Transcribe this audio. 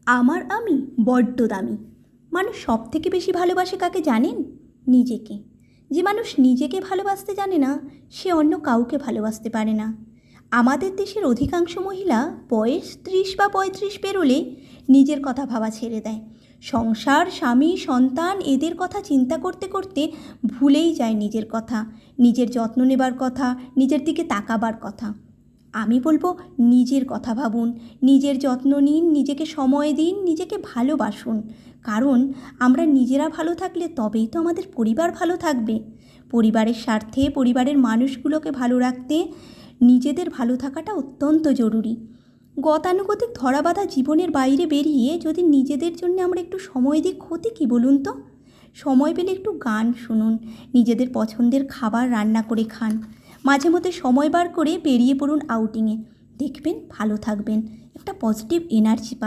আমি বড্ড দামি। মানুষ সব থেকে বেশি ভালোবাসে কাকে জানেন? নিজেকে। যে মানুষ নিজেকে ভালোবাসতে জানে না, সে অন্য কাউকে ভালোবাসতে পারে না। আমাদের দেশের অধিকাংশ মহিলা বয়স 30 বা 35 পেরোলে নিজের কথা ভাবা ছেড়ে দেয়। সংসার, স্বামী, সন্তান এদের কথা চিন্তা করতে করতে ভুলেই যায় নিজের কথা, নিজের যত্ন নেবার কথা, নিজের দিকে তাকাবার কথা। আমি বলবো, নিজের কথা ভাবুন, নিজের যত্ন নিন, নিজেকে সময় দিন, নিজেকে ভালোবাসুন। কারণ আমরা নিজেরা ভালো থাকলে তবেই তো আমাদের পরিবার ভালো থাকবে। পরিবারের স্বার্থে, পরিবারের মানুষগুলোকে ভালো রাখতে নিজেদের ভালো থাকাটা অত্যন্ত জরুরি। গতানুগতিক ধরাবাঁধা জীবনের বাইরে বেরিয়ে যদি নিজেদের জন্য আমরা একটু সময় দিই, ক্ষতি কী বলুন তো? সময় পেলে একটু গান শুনুন, নিজেদের পছন্দের খাবার রান্না করে খান, মাঝে মধ্যে সময় বার করে বেরিয়ে পড়ুন আউটিংয়ে। দেখবেন ভালো থাকবেন, একটা পজিটিভ এনার্জি পাবেন।